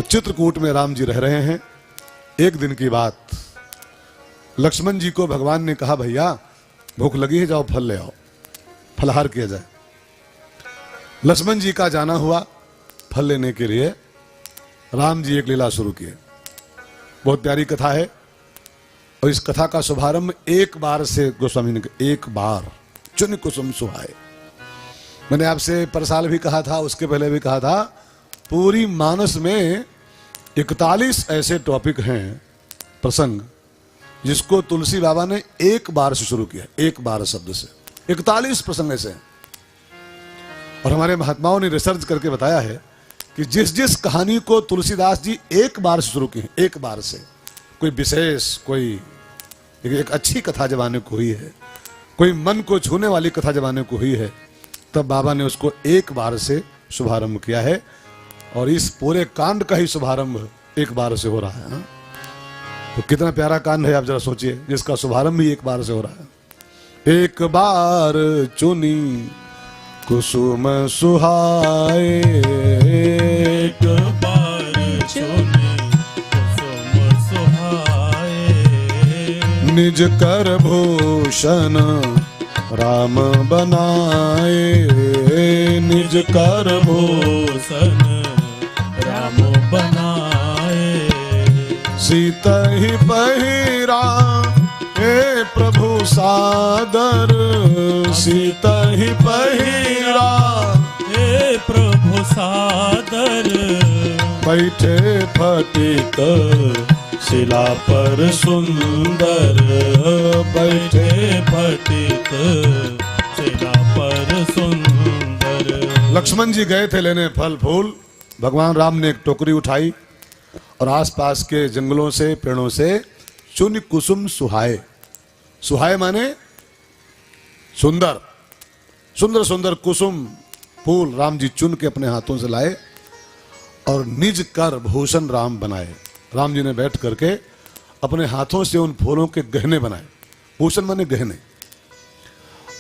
तो चित्रकूट में राम जी रह रहे हैं। एक दिन की बात, लक्ष्मण जी को भगवान ने कहा, भैया भूख लगी है, जाओ फल ले आओ, फलहार किया जाए। लक्ष्मण जी का जाना हुआ फल लेने के लिए। राम जी एक लीला शुरू किए। बहुत प्यारी कथा है और इस कथा का शुभारंभ एक बार से गोस्वामी ने, एक बार चुन कुसुम सुहाए। मैंने आपसे पर साल भी कहा था, उसके पहले भी कहा था, पूरी मानस में 41 ऐसे टॉपिक हैं, प्रसंग, जिसको तुलसी बाबा ने एक बार से शुरू किया, एक बार शब्द से। 41 प्रसंग ऐसे हैं। और हमारे महात्माओं ने रिसर्च करके बताया है कि जिस जिस कहानी को तुलसीदास जी एक बार से शुरू की है, एक बार से, कोई विशेष, कोई एक अच्छी कथा जब आने को हुई है, कोई मन को छूने वाली कथा जब आने को हुई है, तब बाबा ने उसको एक बार से शुभारंभ किया है। और इस पूरे कांड का ही शुभारंभ एक बार से हो रहा है ना? तो कितना प्यारा कांड है, आप जरा सोचिए, जिसका शुभारंभ ही एक बार से हो रहा है। एक बार चुनी कुसुम सुहाए, एक बार चुनी कुसुम सुहाए, निज कर भूषण राम बनाए, निज कर भूषण राम बनाए, सीता ही पहिरा हे प्रभु सादर, सीता ही पहिरा हे प्रभु सादर, बैठे फटिक शिला पर सुंदर, बैठे फटिक शिला पर सुंदर। लक्ष्मण जी गए थे लेने फल फूल। भगवान राम ने एक टोकरी उठाई और आसपास के जंगलों से, पेड़ों से चुन कुसुम सुहाए। सुहाए माने सुंदर, सुंदर सुंदर कुसुम फूल राम जी चुन के अपने हाथों से लाए और निज कर भूषण राम बनाए। राम जी ने बैठ करके अपने हाथों से उन फूलों के गहने बनाए। भूषण माने गहने,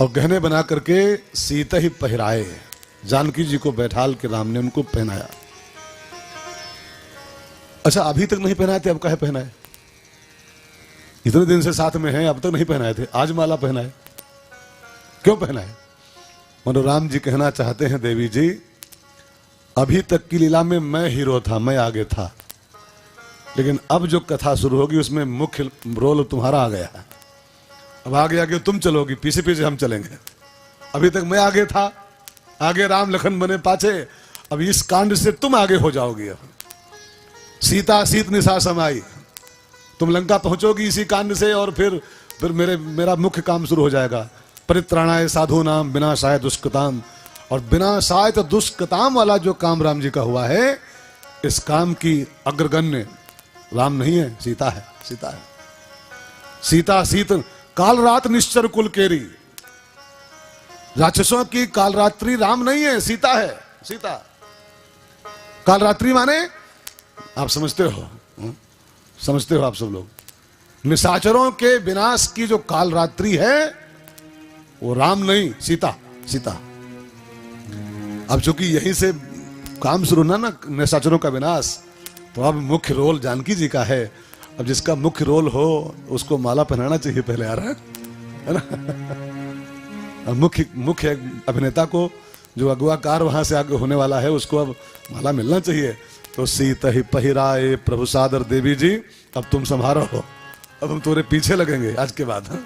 और गहने बना करके सीता ही पहराए। जानकी जी को बैठाल के राम ने उनको पहनाया। अच्छा, अभी तक नहीं पहनाए थे, अब काहे पहनाए? इतने दिन से साथ में हैं, अब तक नहीं पहनाए थे, आज माला पहनाए, क्यों पहनाए? मनो राम जी कहना चाहते हैं, देवी जी, अभी तक की लीला में मैं हीरो था, मैं आगे था, लेकिन अब जो कथा शुरू होगी उसमें मुख्य रोल तुम्हारा आ गया है। अब आगे आगे तुम चलोगी, पीछे पीछे हम चलेंगे। अभी तक मैं आगे था, आगे राम लखन बने पाछे, अब इस कांड से तुम आगे हो जाओगी। अब सीता सीत निशा समाई, तुम लंका पहुंचोगी इसी कांड से, और फिर मेरा मुख्य काम शुरू हो जाएगा। परित्राणाय साधु नाम विनाशाय दुष्कृताम, और विनाशाय तो दुष्कृताम वाला जो काम राम जी का हुआ है, इस काम की अग्रगण्य राम नहीं है, सीता है, सीता है। सीता सीत काल रात निश्चर कुल केरी, राक्षसों की कालरात्रि राम नहीं है, सीता है, सीता। कालरात्रि माने आप समझते हो, समझते हो आप सब लोग, निशाचरों के विनाश की जो कालरात्रि है वो राम नहीं, सीता, सीता। अब चूंकि यहीं से काम शुरू ना निशाचरों का विनाश, तो अब मुख्य रोल जानकी जी का है। अब जिसका मुख्य रोल हो उसको माला पहनाना चाहिए पहले, आ रहा है ना? मुख्य अभिनेता को, जो अगुवाकार वहां से आगे होने वाला है, उसको अब माला मिलना चाहिए। तो सीता ही पहिराए प्रभु सादर, देवी जी अब तुम संभारो, अब हम तुम्हारे पीछे लगेंगे आज के बाद। हाँ?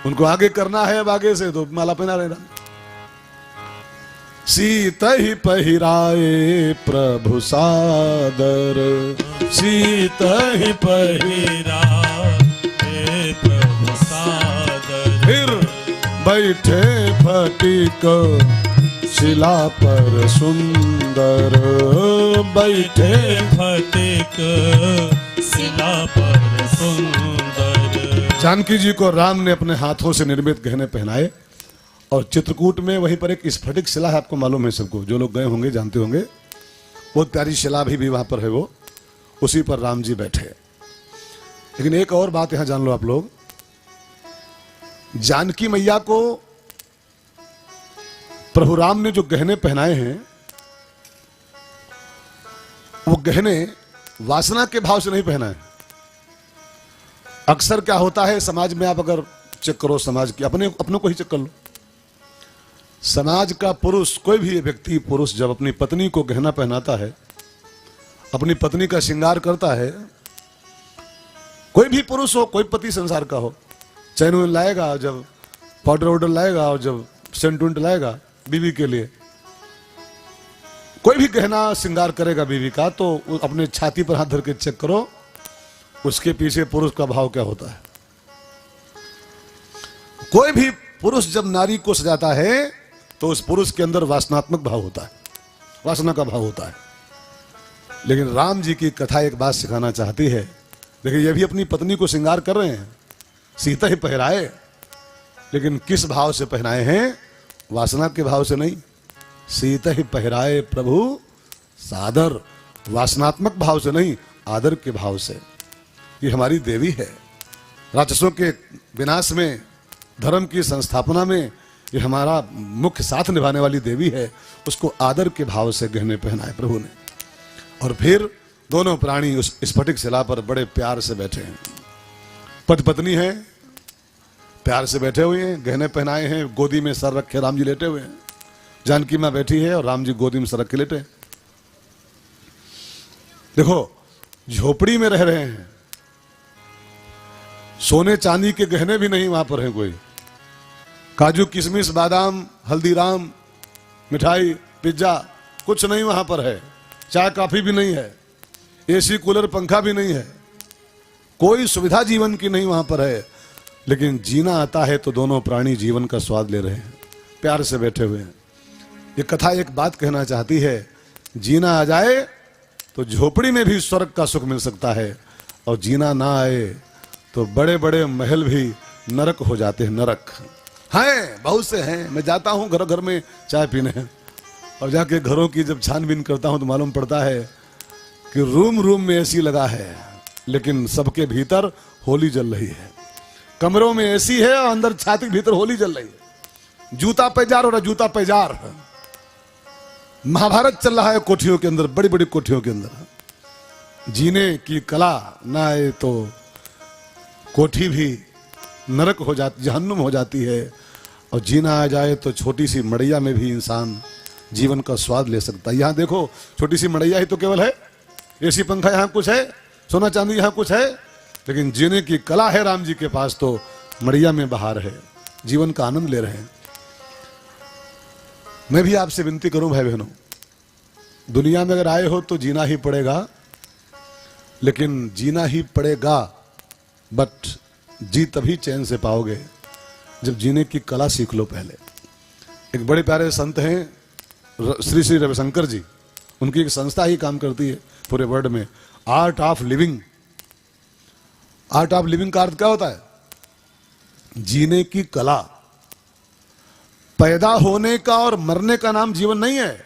उनको आगे करना है, अब आगे से तो माला पहना लेना। सीता ही पहिराए प्रभु सादर, सीता ही पहिराए प्रभु सादर, फिर बैठे फटिक शिला पर सुंदर, बैठे फटिक शिला पर सुंदर। जानकी जी को राम ने अपने हाथों से निर्मित गहने पहनाए, और चित्रकूट में वहीं पर एक स्फटिक शिला है, आपको मालूम है सबको, जो लोग गए होंगे जानते होंगे, बहुत प्यारी शिला भी वहां पर है, वो उसी पर राम जी बैठे। लेकिन एक और बात यहां जान लो आप लोग, जानकी मैया को प्रभु राम ने जो गहने पहनाए हैं, वो गहने वासना के भाव से नहीं पहना है। अक्सर क्या होता है समाज में, आप अगर चेक करो समाज की, अपनों को ही चेक कर लो। समाज का पुरुष, कोई भी व्यक्ति पुरुष जब अपनी पत्नी को गहना पहनाता है, अपनी पत्नी का श्रृंगार करता है, कोई भी पुरुष हो, कोई पति संसार का हो, चैन वैन लाएगा, जब पाउडर वाउडर लाएगा और जब सेंट वेंट लाएगा बीवी के लिए, कोई भी गहना श्रृंगार करेगा बीवी का, तो अपने छाती पर हाथ धर के चेक करो उसके पीछे पुरुष का भाव क्या होता है। कोई भी पुरुष जब नारी को सजाता है तो उस पुरुष के अंदर वासनात्मक भाव होता है, वासना का भाव होता है। लेकिन राम जी की कथा एक बात सिखाना चाहती है। देखिए, ये भी अपनी पत्नी को श्रृंगार कर रहे हैं, सीता ही पहराए, लेकिन किस भाव से पहनाए हैं? वासना के भाव से नहीं। सीता ही पहराए प्रभु सादर, वासनात्मक भाव से नहीं, आदर के भाव से। ये हमारी देवी है, राक्षसों के विनाश में, धर्म की संस्थापना में ये हमारा मुख्य साथ निभाने वाली देवी है। उसको आदर के भाव से गहने पहनाए प्रभु ने। और फिर दोनों प्राणी उस स्फटिक शिला पर बड़े प्यार से बैठे हैं। पति पत्नी है, प्यार से बैठे हुए हैं, गहने पहनाए हैं, गोदी में सर रखे राम जी लेटे हुए हैं, जानकी मां बैठी है और राम जी गोदी में सर रख के लेटे हैं। देखो, झोपड़ी में रह रहे हैं, सोने चांदी के गहने भी नहीं वहां पर है, कोई काजू किशमिश बादाम हल्दीराम मिठाई पिज्जा कुछ नहीं वहां पर है, चाय कॉफी भी नहीं है, एसी कूलर पंखा भी नहीं है, कोई सुविधा जीवन की नहीं वहां पर है। लेकिन जीना आता है तो दोनों प्राणी जीवन का स्वाद ले रहे हैं, प्यार से बैठे हुए हैं। ये कथा एक बात कहना चाहती है, जीना आ जाए तो झोपड़ी में भी स्वर्ग का सुख मिल सकता है, और जीना ना आए तो बड़े बड़े महल भी नरक हो जाते हैं। नरक हैं, बहुत से हैं। मैं जाता हूं घर घर में चाय पीने, और जाके घरों की जब छानबीन करता हूं तो मालूम पड़ता है कि रूम रूम में एसी लगा है, लेकिन सबके भीतर होली जल रही है। कमरों में एसी है और अंदर छाती के भीतर होली जल रही है। जूता पैजार और जूता पैजार, महाभारत चल रहा है कोठियों के अंदर, बड़ी बड़ी कोठियों के अंदर। जीने की कला ना आए तो कोठी भी नरक हो जाती, जहन्नुम हो जाती है, और जीना आ जाए तो छोटी सी मड़ैया में भी इंसान जीवन का स्वाद ले सकता है। यहां देखो, छोटी सी मड़ैया ही तो केवल है, एसी पंखा यहां कुछ है, सोना चांदी यहां कुछ है, लेकिन जीने की कला है राम जी के पास, तो मड़ैया में बहार है, जीवन का आनंद ले रहे हैं। मैं भी आपसे विनती करूं भाई बहनों, दुनिया में अगर आए हो तो जीना ही पड़ेगा, लेकिन जीना ही पड़ेगा, बट जी तभी चैन से पाओगे जब जीने की कला सीख लो। पहले एक बड़े प्यारे संत हैं श्री श्री रविशंकर जी, उनकी एक संस्था ही काम करती है पूरे वर्ल्ड में, art of living. Art of living का अर्थ क्या होता है? जीने की कला। पैदा होने का और मरने का नाम जीवन नहीं है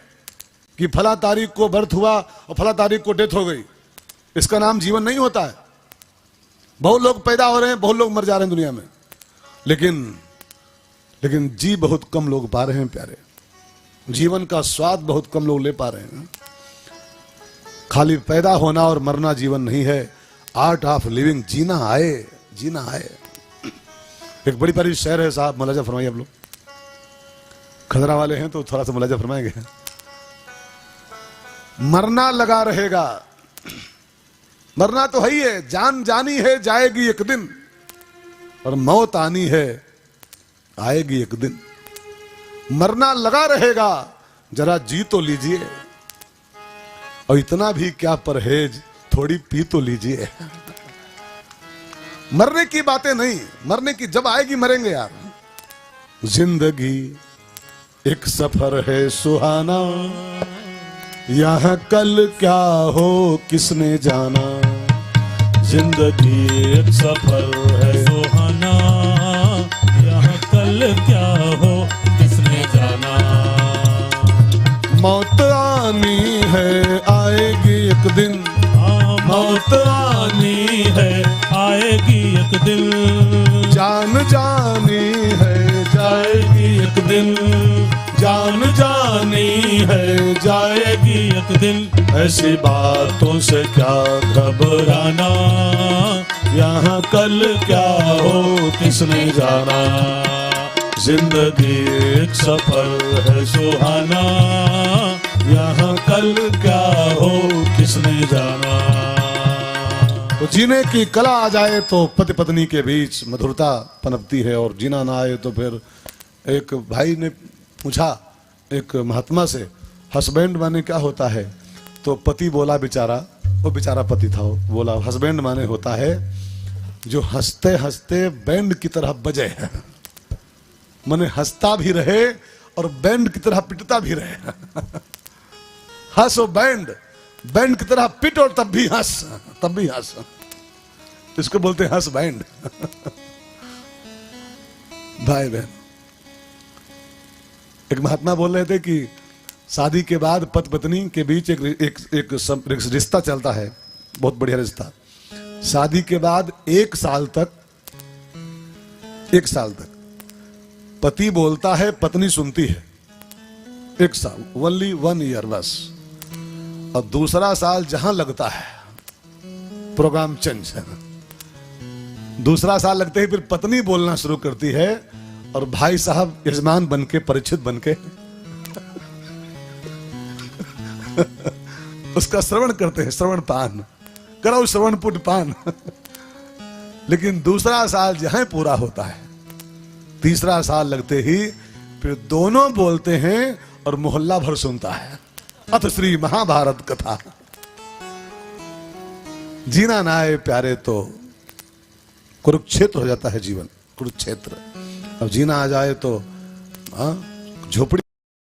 कि फला तारीख को बर्थ हुआ और फला तारीख को डेथ हो गई, इसका नाम जीवन नहीं होता है। बहुत लोग पैदा हो रहे हैं, बहुत लोग मर जा रहे हैं दुनिया में, लेकिन जी बहुत कम लोग पा रहे हैं प्यारे, जीवन का स्वाद बहुत कम लोग ले पा रहे हैं। खाली पैदा होना और मरना जीवन नहीं है, आर्ट ऑफ लिविंग, जीना आए, जीना आए। एक बड़ी प्यारी शेर है साहब, मुलाजा फरमाइए। आप लोग खजरा वाले हैं तो थोड़ा सा मुलाजा फरमाएंगे। मरना लगा रहेगा, मरना तो है ही है, जान जानी है, जाएगी एक दिन, और मौत आनी है, आएगी एक दिन। मरना लगा रहेगा, जरा जी तो लीजिए, और इतना भी क्या परहेज, थोड़ी पी तो लीजिए। मरने की बातें नहीं, मरने की जब आएगी मरेंगे यार। जिंदगी एक सफर है सुहाना, यहाँ कल क्या हो किसने जाना। जिंदगी एक सफर है सुहाना, यहाँ कल क्या हो किसने जाना। मौत आनी है, आएगी एक दिन, मौत आनी है, आएगी एक दिन। जान जानी है, जाएगी एक दिन, जान जानी है जाएगी एक दिन, ऐसी बातों से क्या घबराना, यहाँ कल क्या हो किसने जाना। जिंदगी एक सफर है सुहाना, यहाँ कल क्या हो किसने जाना। तो जीने की कला आ जाए तो पति पत्नी के बीच मधुरता पनपती है, और जीना ना आए तो फिर एक भाई ने पूछा एक महात्मा से, हस्बैंड माने क्या होता है? तो पति बोला, बेचारा, वो बेचारा पति था, वो बोला हस्बैंड माने होता है जो हंसते हंसते बैंड की तरह बजे, माने हंसता भी रहे और बैंड की तरह पिटता भी रहे। हंसो बैंड, बैंड की तरह पिट और तब भी हंस, तब भी हंस। इसको बोलते हैं हंस बैंड। भाई बहन, एक महात्मा बोल रहे थे कि शादी के बाद पति पत्नी के बीच एक रिश्ता चलता है, बहुत बढ़िया रिश्ता। शादी के बाद एक साल तक पति बोलता है, पत्नी सुनती है। एक साल, ओनली 1 ईयर बस। और दूसरा साल जहां लगता है प्रोग्राम चेंज है। दूसरा साल लगते ही फिर पत्नी बोलना शुरू करती है और भाई साहब यजमान बनके, परिचित बनके उसका श्रवण करते हैं, श्रवण पान कराओ, श्रवण पुट पान। लेकिन दूसरा साल जहां पूरा होता है, तीसरा साल लगते ही फिर दोनों बोलते हैं और मोहल्ला भर सुनता है। अथ श्री महाभारत कथा। जीना ना आए प्यारे तो कुरुक्षेत्र हो जाता है जीवन, कुरुक्षेत्र। अब जीना आ जाए तो झोपड़ी